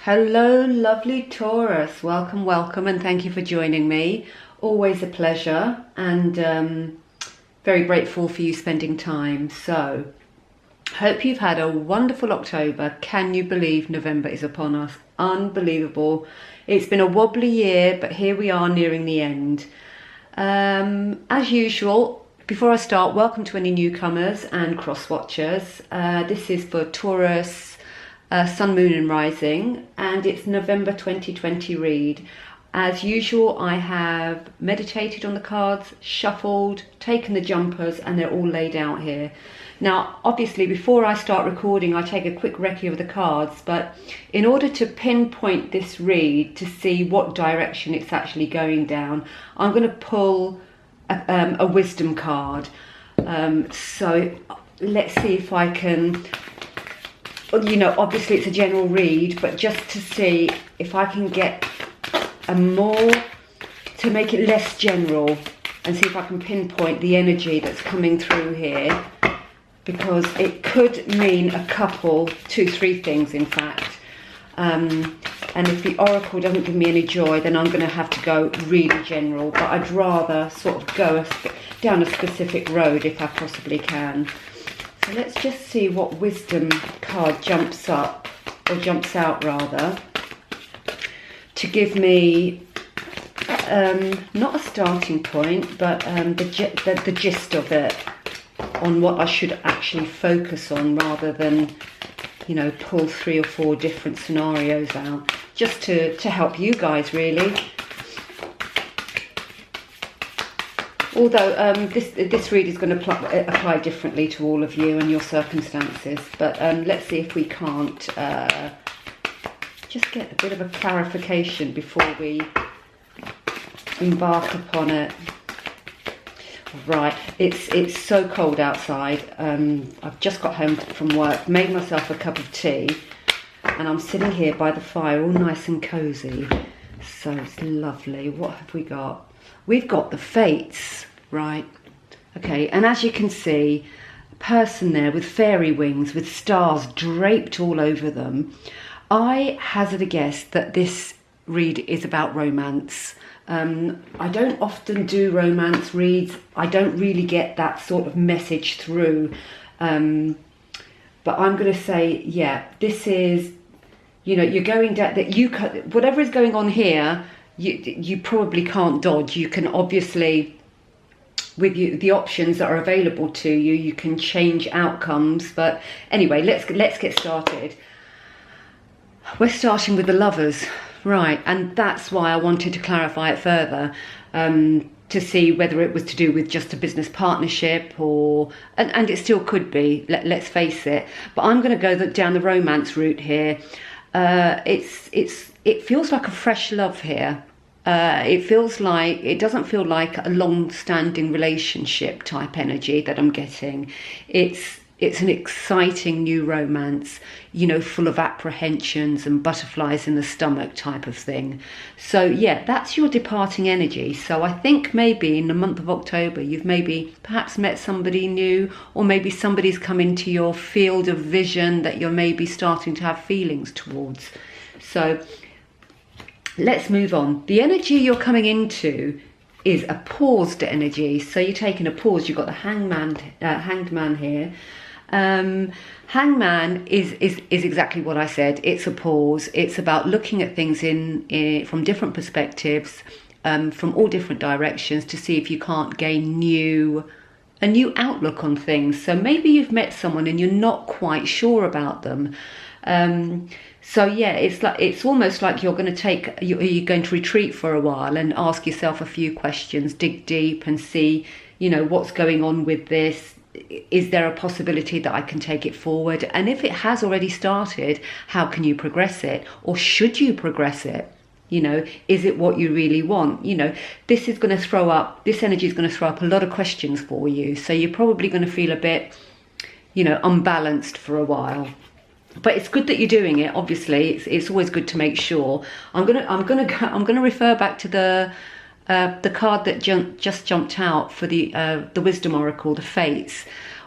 Hello, lovely Taurus. Welcome, welcome, and thank you for joining me. Always a pleasure, and very grateful for you spending time. So, hope you've had a wonderful October. Can you believe November is upon us? Unbelievable. It's been a wobbly year, but here we are nearing the end. As usual, before I start, welcome to any newcomers and cross-watchers. This is for Taurus, Sun, Moon and Rising, and it's November 2020 read. As usual, I have meditated on the cards, shuffled, taken the jumpers, and they're all laid out here. Now, obviously, before I start recording, I take a quick recce of the cards, but in order to pinpoint this read to see what direction it's actually going down, I'm going to pull a wisdom card. So let's see if I can, you know, obviously it's a general read, but just to see if I can get a more, to make it less general, and see if I can pinpoint the energy that's coming through here, because it could mean a couple, 2, 3 things in fact. And if the oracle doesn't give me any joy, then I'm going to have to go really general, but I'd rather sort of go down a specific road if I possibly can. So let's just see what wisdom card jumps up, or jumps out rather, to give me not a starting point, but the gist of it, on what I should actually focus on, rather than, you know, pull 3 or 4 different scenarios out, just to help you guys really. Although this read is going to apply differently to all of you and your circumstances, but let's see if we can't just get a bit of a clarification before we embark upon it. Right, it's so cold outside. I've just got home from work, made myself a cup of tea, and I'm sitting here by the fire all nice and cozy. So it's lovely. What have we got? We've got the Fates, right? Okay, and as you can see, a person there with fairy wings, with stars draped all over them. I hazard a guess that this read is about romance. I don't often do romance reads. I don't really get that sort of message through. But I'm going to say, yeah, this is, you know, you're going down, that you, whatever is going on here, you probably can't dodge. You can obviously, with the options that are available to you, you can change outcomes. But anyway, let's get started. We're starting with the Lovers. Right, and that's why I wanted to clarify it further, to see whether it was to do with just a business partnership, or, and it still could be, let's face it, but I'm going to go down the romance route here. It feels like a fresh love here. It doesn't feel like a long-standing relationship type energy that I'm getting. It's an exciting new romance, you know, full of apprehensions and butterflies in the stomach type of thing. So yeah, that's your departing energy. So I think maybe in the month of October, you've perhaps met somebody new, or maybe somebody's come into your field of vision that you're maybe starting to have feelings towards. So let's move on. The energy you're coming into is a paused energy. So you're taking a pause. You've got the hanged man here. Hangman is exactly what I said. It's a pause. It's about looking at things from different perspectives, from all different directions, to see if you can't gain a new outlook on things. So maybe you've met someone and you're not quite sure about them. So yeah, it's almost like you're going to retreat for a while and ask yourself a few questions, dig deep and see, you know, what's going on with this. Is there a possibility that I can take it forward? And if it has already started, how can you progress it? Or should you progress it? You know, is it what you really want? You know, this energy is going to throw up a lot of questions for you. So you're probably going to feel a bit, you know, unbalanced for a while. But it's good that you're doing it. Obviously, it's always good to make sure. I'm gonna refer back to the card that just jumped out for the Wisdom Oracle, the Fates.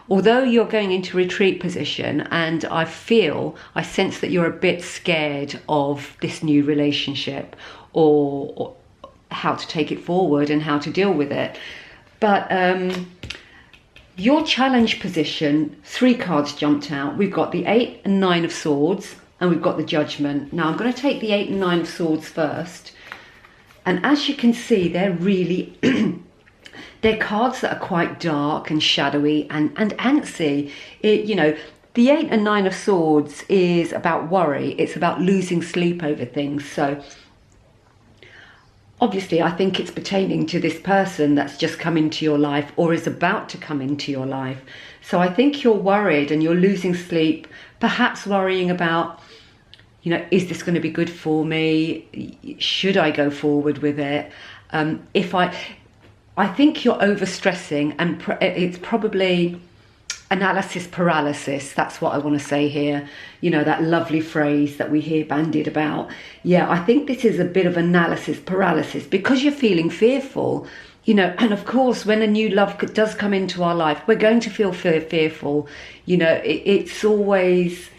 although you're going into retreat position, and I sense that you're a bit scared of this new relationship, or how to take it forward and how to deal with it. But your challenge position, 3 cards jumped out. We've got the 8 and 9 of Swords, and we've got the Judgment. Now I'm going to take the 8 and 9 of Swords first. And as you can see, they're really, they're cards that are quite dark and shadowy and antsy. You know, the 8 and 9 of Swords is about worry. It's about losing sleep over things. So obviously, I think it's pertaining to this person that's just come into your life or is about to come into your life. So I think you're worried and you're losing sleep, perhaps worrying about, you know, is this going to be good for me? Should I go forward with it? I think you're overstressing, and it's probably analysis paralysis. That's what I want to say here. You know, that lovely phrase that we hear bandied about. Yeah, I think this is a bit of analysis paralysis because you're feeling fearful. You know, and of course, when a new love does come into our life, we're going to feel fearful. You know, it's always,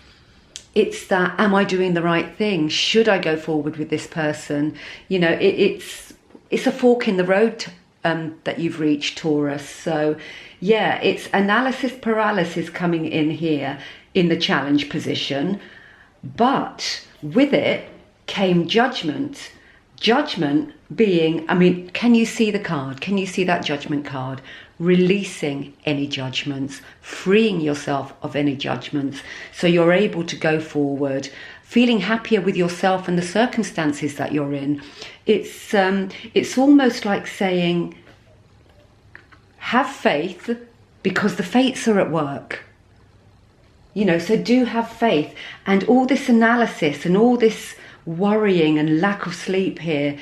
it's that, am I doing the right thing? Should I go forward with this person? You know, it's a fork in the road that you've reached, Taurus. So yeah, it's analysis paralysis coming in here in the challenge position. But with it came judgment. Judgment being, I mean, can you see the card? Can you see that Judgment card? Releasing any judgments, freeing yourself of any judgments, so you're able to go forward, feeling happier with yourself and the circumstances that you're in. It's almost like saying, have faith, because the fates are at work. You know, so do have faith. And all this analysis and all this worrying and lack of sleep here,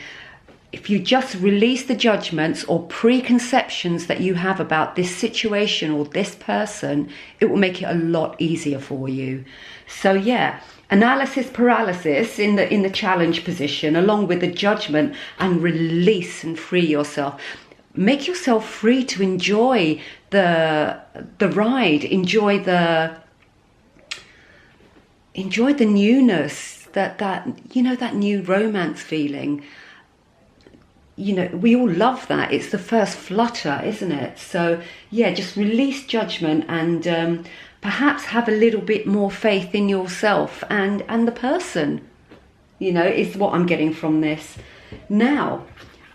if you just release the judgments or preconceptions that you have about this situation or this person, it will make it a lot easier for you. So yeah, analysis paralysis in the challenge position, along with the judgment, and release and free yourself. Make yourself free to enjoy the ride, enjoy the newness, that you know, that new romance feeling. You know, we all love that. It's the first flutter, isn't it? So yeah, just release judgment and perhaps have a little bit more faith in yourself and the person, you know, is what I'm getting from this. Now,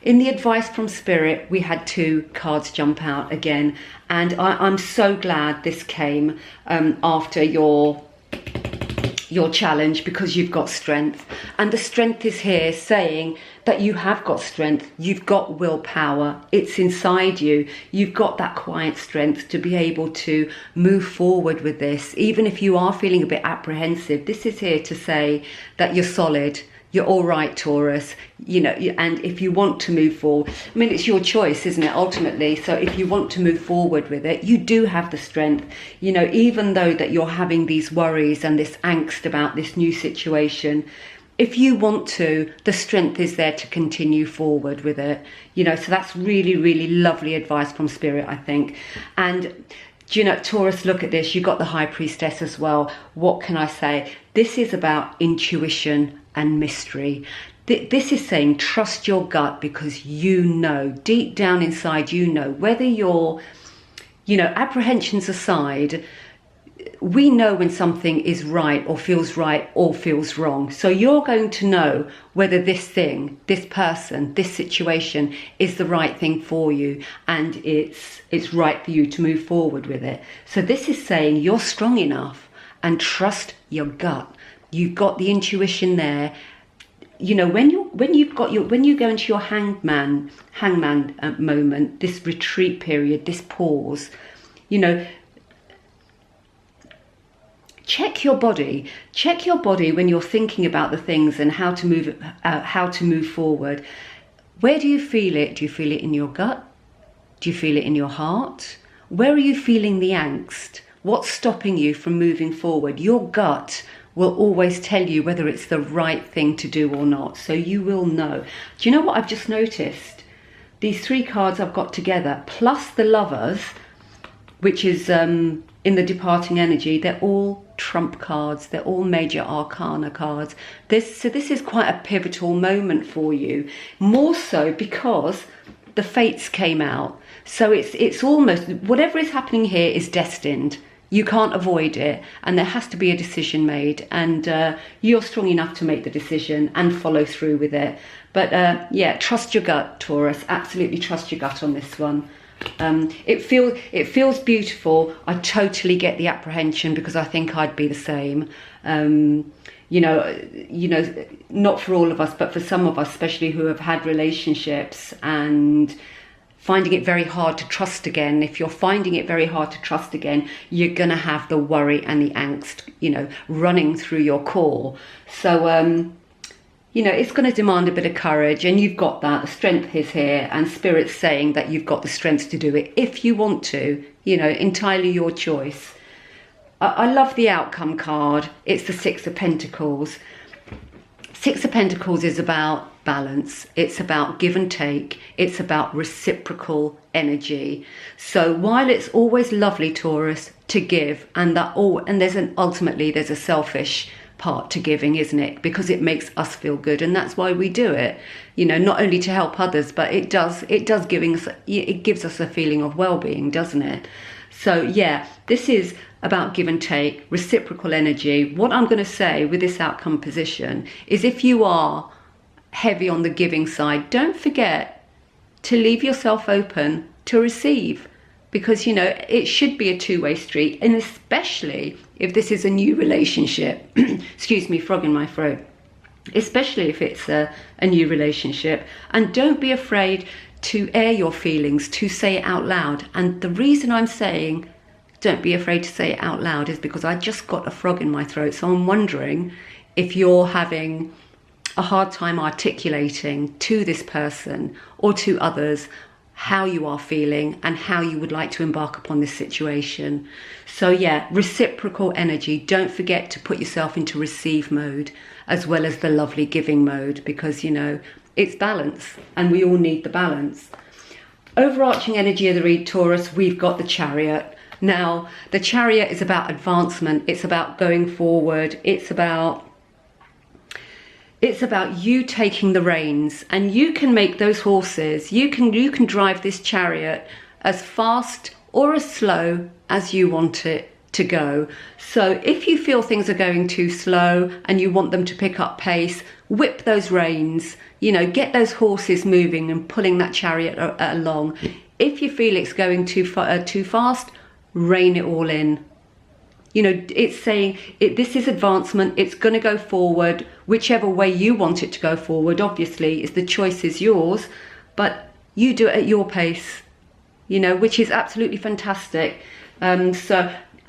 in the advice from Spirit, we had 2 cards jump out again, and I'm so glad this came after your challenge, because you've got strength, and the strength is here saying that you have got strength, you've got willpower, it's inside you, you've got that quiet strength to be able to move forward with this. Even if you are feeling a bit apprehensive, this is here to say that you're solid. You're all right, Taurus, you know, and if you want to move forward, I mean, it's your choice, isn't it, ultimately? So if you want to move forward with it, you do have the strength, you know, even though that you're having these worries and this angst about this new situation. If you want to, the strength is there to continue forward with it, you know, so that's really, really lovely advice from Spirit, I think. And do you know, Taurus, look at this, you got the High Priestess as well. What can I say? This is about intuition and mystery. This is saying trust your gut, because you know, deep down inside, you know, whether you're, you know, apprehensions aside, we know when something is right or feels wrong. So you're going to know whether this thing, this person, this situation is the right thing for you, and it's right for you to move forward with it. So this is saying you're strong enough and trust your gut. You've got the intuition there. You know, when you go into your hangman moment, this retreat period, this pause, you know, check your body when you're thinking about the things and how to move forward. Where do you feel it? Do you feel it in your gut? Do you feel it in your heart? Where are you feeling the angst? What's stopping you from moving forward? Your gut will always tell you whether it's the right thing to do or not. So you will know. Do you know what I've just noticed? These 3 cards I've got together, plus the Lovers, which is in the departing energy, they're all trump cards. They're all major arcana cards. So this is quite a pivotal moment for you, more so because the fates came out. So it's almost, whatever is happening here is destined. You can't avoid it, and there has to be a decision made, and you're strong enough to make the decision and follow through with it. But yeah, trust your gut, Taurus. Absolutely trust your gut on this one. It feels beautiful. I totally get the apprehension, because I think I'd be the same. You know, not for all of us, but for some of us, especially who have had relationships and finding it very hard to trust again. If you're finding it very hard to trust again, you're going to have the worry and the angst, you know, running through your core. So, you know, it's going to demand a bit of courage, and you've got that. The strength is here, and Spirit's saying that you've got the strength to do it if you want to, you know, entirely your choice. I love the outcome card. It's the Six of Pentacles. Six of Pentacles is about balance. It's about give and take. It's about reciprocal energy. So while it's always lovely, Taurus, to give, and ultimately there's a selfish part to giving, isn't it? Because it makes us feel good, and that's why we do it. You know, not only to help others, but it gives us a feeling of well-being, doesn't it? So yeah, this is about give and take, reciprocal energy. What I'm going to say with this outcome position is, if you are heavy on the giving side, don't forget to leave yourself open to receive, because, you know, it should be a two-way street, and especially if this is a new relationship. Excuse me, frog in my throat. Especially if it's a new relationship. And don't be afraid to air your feelings, to say it out loud. And the reason I'm saying don't be afraid to say it out loud is because I just got a frog in my throat. So I'm wondering if you're having a hard time articulating to this person or to others how you are feeling and how you would like to embark upon this situation. So yeah, reciprocal energy. Don't forget to put yourself into receive mode as well as the lovely giving mode, because, you know, it's balance, and we all need the balance. Overarching energy of the read, Taurus, we've got the Chariot. Now, the Chariot is about advancement. It's about going forward. It's about you taking the reins, and you can make those horses. You can drive this chariot as fast or as slow as you want it to go. So if you feel things are going too slow and you want them to pick up pace, whip those reins, you know, get those horses moving and pulling that chariot along. If you feel it's going too fast, rein it all in. You know, it's saying this is advancement. It's going to go forward whichever way you want it to go forward. Obviously, the choice is yours, but you do it at your pace, you know, which is absolutely fantastic.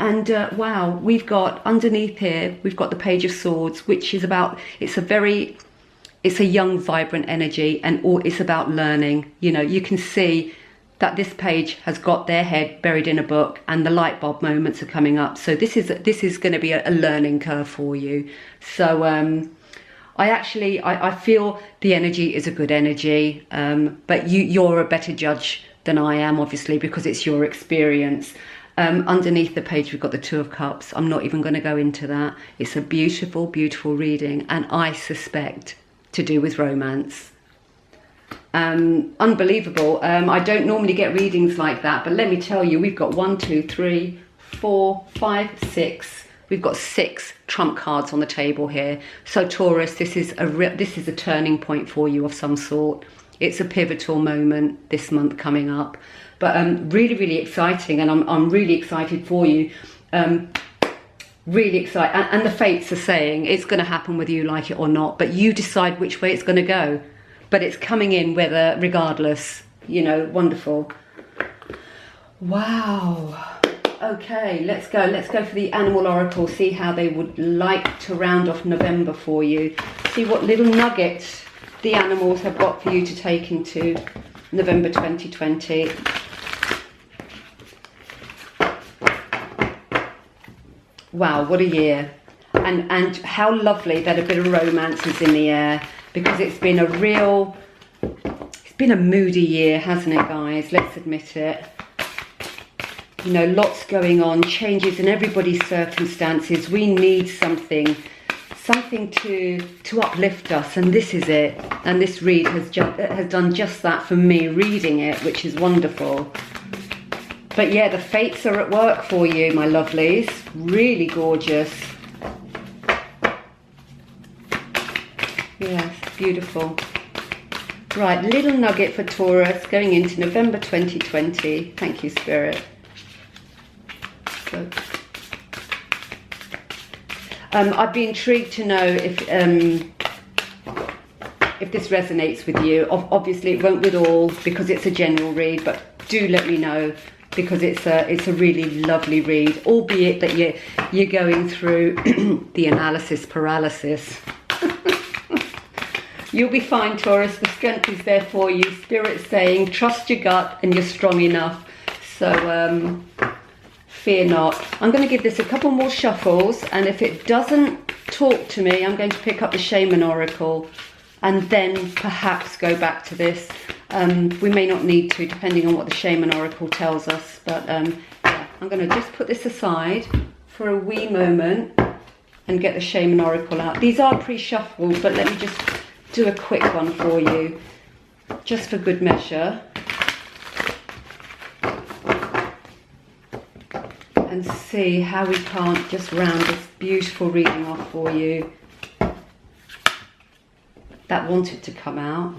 Wow, we've got underneath here, we've got the Page of Swords, which is about, it's a young, vibrant energy, and it's about learning. You know, you can see that this page has got their head buried in a book, and the light bulb moments are coming up. So this is going to be a learning curve for you. So I feel the energy is a good energy, but you're a better judge than I am, obviously, because it's your experience. Underneath the page, we've got the Two of Cups. I'm not even going to go into that. It's a beautiful, beautiful reading, and I suspect to do with romance. Unbelievable. I don't normally get readings like that, but let me tell you, we've got 1, 2, 3, 4, 5, 6. We've got 6 trump cards on the table here. So Taurus, this is a turning point for you of some sort. It's a pivotal moment this month coming up, but really, really exciting, and I'm really excited for you. Really excited, and the fates are saying it's going to happen whether you like it or not, but you decide which way it's going to go. But it's coming in regardless, you know. Wonderful. Wow. Okay, let's go for the Animal Oracle, see how they would like to round off November for you. See what little nuggets the animals have got for you to take into November 2020. Wow, what a year. And how lovely that a bit of romance is in the air, because it's been a moody year, hasn't it, guys? Let's admit it. You know, lots going on, changes in everybody's circumstances. We need something to uplift us, and this is it. And this read has done just that for me, reading it, which is wonderful. But yeah, the fates are at work for you, my lovelies. Really gorgeous. Yes, beautiful. Right, little nugget for Taurus going into November 2020. Thank you, Spirit. So, I'd be intrigued to know if this resonates with you. Obviously, it won't with all because it's a general read, but do let me know because it's a really lovely read, albeit that you're going through the analysis paralysis. You'll be fine, Taurus. The strength is there for you. Spirit's saying, trust your gut and you're strong enough. So fear not. I'm going to give this a couple more shuffles, and if it doesn't talk to me, I'm going to pick up the Shaman Oracle and then perhaps go back to this. We may not need to, depending on what the Shaman Oracle tells us. But yeah, I'm going to just put this aside for a wee moment and get the Shaman Oracle out. These are pre-shuffled, but let me just do a quick one for you, just for good measure. And see how we can't just round this beautiful reading off for you. That wanted to come out.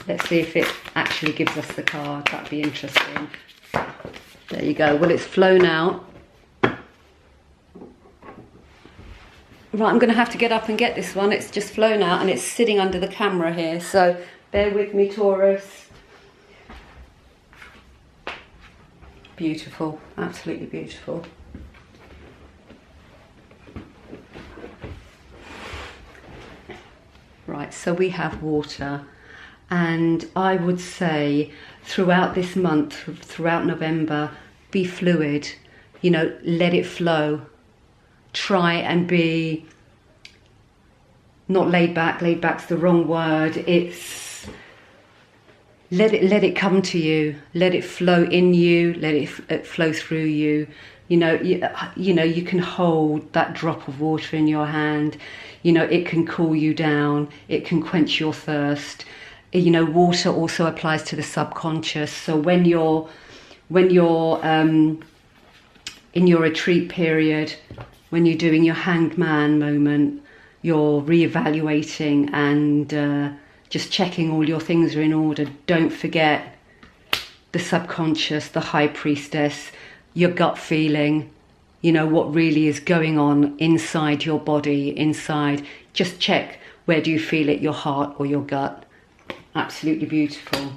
Let's see if it actually gives us the card. That'd be interesting. There you go. Well, it's flown out. Right, I'm going to have to get up and get this one. It's just flown out and it's sitting under the camera here. So bear with me, Taurus. Beautiful, absolutely beautiful. Right, so we have water. And I would say throughout this month, throughout November, be fluid. You know, let it flow. Try and be not laid back. Laid back's the wrong word. It's let it come to you. Let it flow in you. Let it flow through you. You know, you can hold that drop of water in your hand. You know, it can cool you down. It can quench your thirst. You know, water also applies to the subconscious. So when you're in your retreat period, when you're doing your hanged man moment, you're reevaluating and just checking all your things are in order. Don't forget the subconscious, the high priestess, your gut feeling, you know, what really is going on inside your body, inside. Just check, where do you feel it, your heart or your gut? Absolutely beautiful.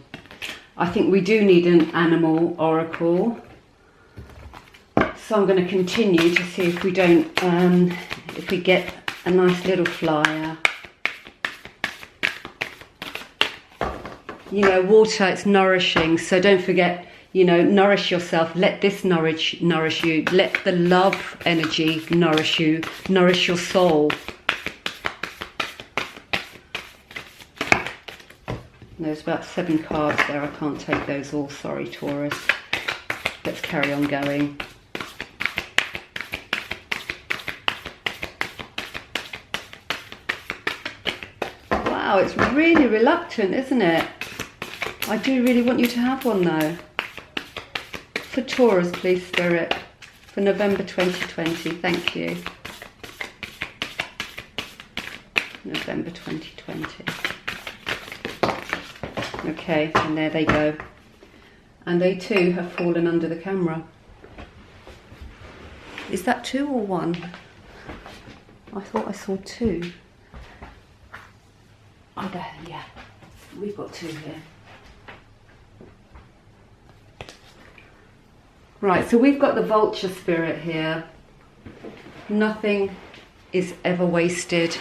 I think we do need an animal oracle. So I'm going to continue to see if we don't, if we get a nice little flyer. You know, water, it's nourishing. So don't forget, you know, nourish yourself. Let this nourish you. Let the love energy nourish you. Nourish your soul. There's about 7 cards there. I can't take those all. Sorry, Taurus. Let's carry on going. Wow, it's really reluctant, isn't it? I do really want you to have one though. For Taurus, please, Spirit. For November 2020. Thank you. November 2020. Okay, and there they go. And they too have fallen under the camera. Is that 2 or 1? I thought I saw 2. Oh, there, yeah. We've got 2 here. Right, so we've got the Vulture Spirit here. Nothing is ever wasted.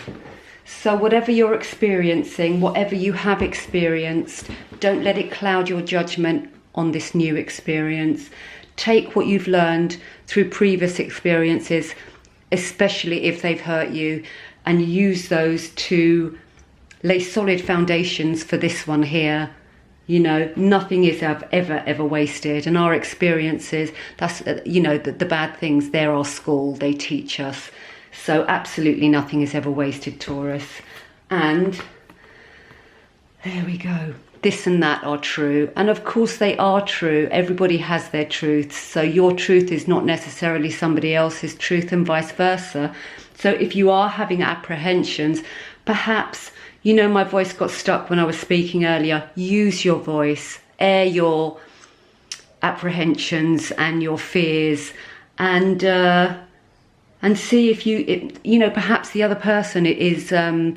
So whatever you're experiencing, whatever you have experienced, don't let it cloud your judgment on this new experience. Take what you've learned through previous experiences, especially if they've hurt you, and use those to lay solid foundations for this one here. You know, nothing is ever wasted. And our experiences, that's, you know, the bad things, they're our school, they teach us. So absolutely nothing is ever wasted, Taurus. And there we go. This and that are true. And of course they are true. Everybody has their truths. So your truth is not necessarily somebody else's truth and vice versa. So if you are having apprehensions, perhaps, you know, my voice got stuck when I was speaking earlier. Use your voice, air your apprehensions and your fears, and see if you know, perhaps the other person is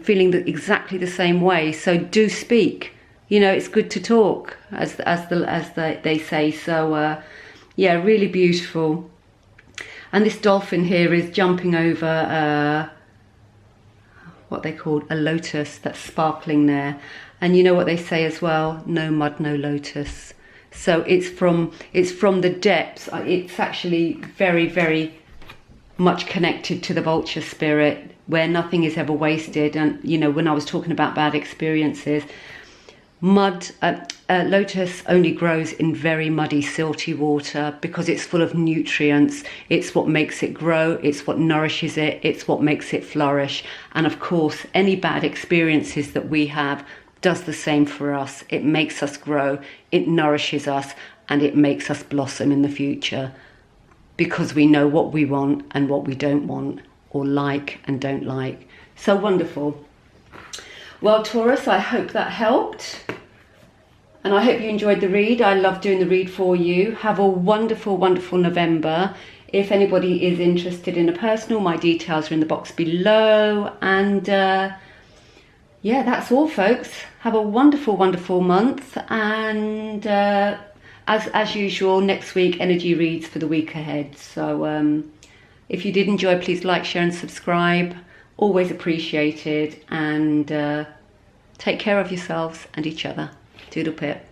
feeling exactly the same way. So do speak. You know, it's good to talk, as they say. So yeah, really beautiful. And this dolphin here is jumping over what they call a lotus that's sparkling there. And you know what they say as well, no mud, no lotus. So it's from the depths. It's actually very, very much connected to the vulture spirit, where nothing is ever wasted. And you know, when I was talking about bad experiences, lotus only grows in very muddy, silty water because it's full of nutrients. It's what makes it grow. It's what nourishes it. It's what makes it flourish. And of course, any bad experiences that we have does the same for us. It makes us grow. It nourishes us, and it makes us blossom in the future, because we know what we want and what we don't want, or like and don't like. So wonderful. Well, Taurus, I hope that helped. And I hope you enjoyed the read. I love doing the read for you. Have a wonderful, wonderful November. If anybody is interested in a personal, my details are in the box below. And yeah, that's all, folks. Have a wonderful, wonderful month. And as usual, next week, energy reads for the week ahead. So if you did enjoy, please like, share and subscribe. Always appreciated. And take care of yourselves and each other. Doodle pip.